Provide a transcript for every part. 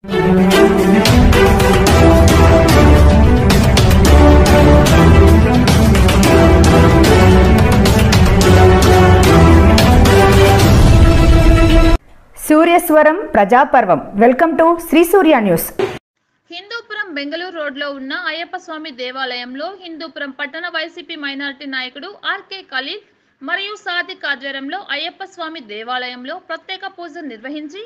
సూర్యస్వరం ప్రజాపర్వం. Welcome to Shri Surya news. Hindupuram Bengaluru రోడ్లో ఉన్న అయ్యప్ప స్వామి దేవాలయంలో హిందూపురం పట్టణ వైసీపీ మైనారిటీ నాయకుడు ఆర్కే ఖలీల్ మరియు సాదిక్ ఆధ్వర్యంలో అయ్యప్ప స్వామి దేవాలయంలో ప్రత్యేక పూజలు నిర్వహించి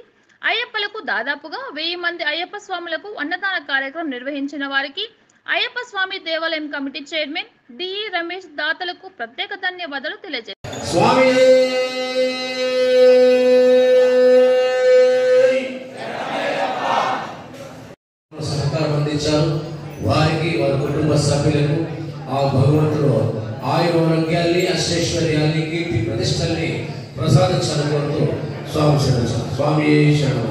అయ్యప్పలకు దాదాపుగా 1000 మంది అయ్యప్ప స్వాములకు అన్నదాన కార్యక్రమం నిర్వహించిన వారికి అయ్యప్ప స్వామి దేవాలయం కమిటీ చైర్మన్ డిఈ రమేష్ దాతలకు ప్రత్యేక ధన్యవాదాలు తెలియజేశారు. వారికి వారి కుటుంబ సభ్యులకు ఆ భగవంతుడు ఆయురోగ్యాన్ని అష్టైశ్వర్యాన్ని కీర్తి ప్రతిష్టల్ని ప్రసాదించాలని కోరుతూ స్వామి శరణం. స్వామి శరణం.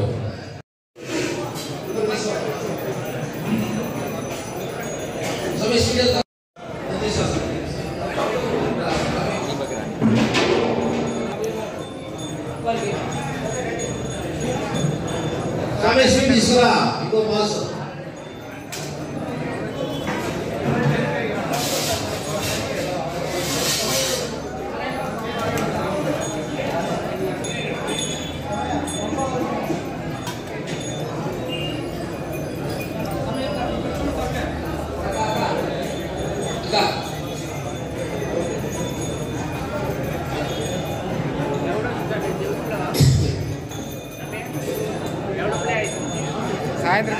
తీసుకురా ఇంకో మాసం సాయంత్రం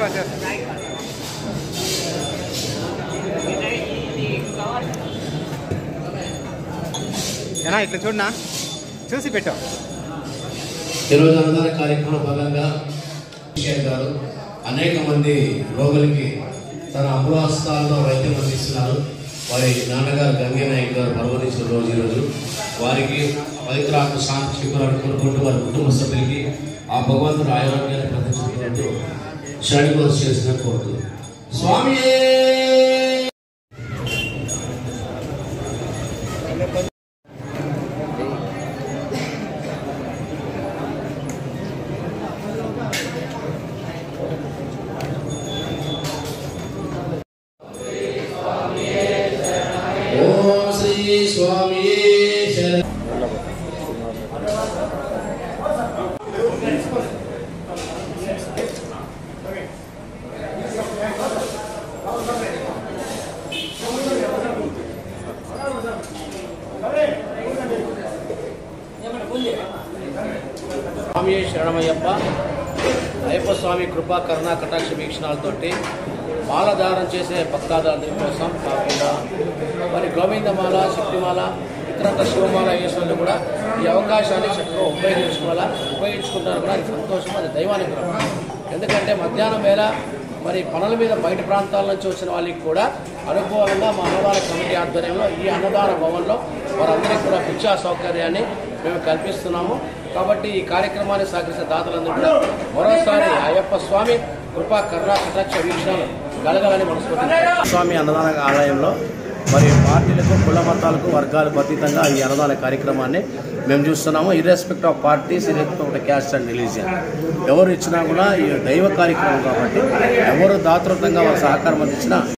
ఇట్లా చూడనా చూసి పెట్టాం. ఈరోజు అన్నదాన కార్యక్రమం భాగంగా గారు అనేక మంది రోగులకి తన అమృహస్తాల్లో వైద్యం అందిస్తున్నారు. వారి నాన్నగారు గంగనాయక్ గారు పర్వదించిన రోజు ఈరోజు వారికి పవిత్రాత్మ శాంతి చిక్కులను కోరుకుంటూ వారి కుటుంబ సభ్యులకి ఆ భగవంతుడు ఆరోగ్యాన్ని ప్రదర్శించుకుంటూ శరణి చేసిన కోరుతూ స్వామి స్వామి స్వామి శరణమయ్యప్ప. అయ్యప్ప స్వామి కృపా కరుణా కటాక్ష వీక్షణాలతోటి మాలధారణ చేసే భక్తాదులందరి కోసం కాకుండా మరి గోవిందమాల, శక్తిమాల, ఇతర శివమాల అయ్యేశ్వరులు కూడా ఈ అవకాశాన్ని చక్కగా ఉపయోగించుకుంటారు కూడా. అది సంతోషం, అది దైవానికి కూడా. ఎందుకంటే మధ్యాహ్నం వేళ మరి పనుల మీద బయట ప్రాంతాల నుంచి వచ్చిన వాళ్ళకి కూడా అనుకూలంగా మా అన్నదాన కమిటీ ఆధ్వర్యంలో ఈ అన్నదాన భవన్లో వారందరికీ కూడా భిక్షా సౌకర్యాన్ని మేము కల్పిస్తున్నాము. కాబట్టి ఈ కార్యక్రమాన్ని సహకరించిన దాతలందరూ కూడా మరోసారి అయ్యప్ప స్వామి కృపా కరుణా కటాక్ష వీక్షణాలు కలగాలని మనస్ఫూర్తిగా స్వామి అన్నదాన ఆలయంలో మరి పార్టీలకు, కుల మతాలకు, వర్గాలకు అతీతంగా ఈ అన్నదాన కార్యక్రమాన్ని మేము చూస్తున్నాము. Irrespective of parties, irrespective of caste and religion ఎవరు ఇచ్చినా కూడా ఈ దైవ కార్యక్రమం కాబట్టి ఎవరు దాతృత్వంగా వారు సహకారం అందించినా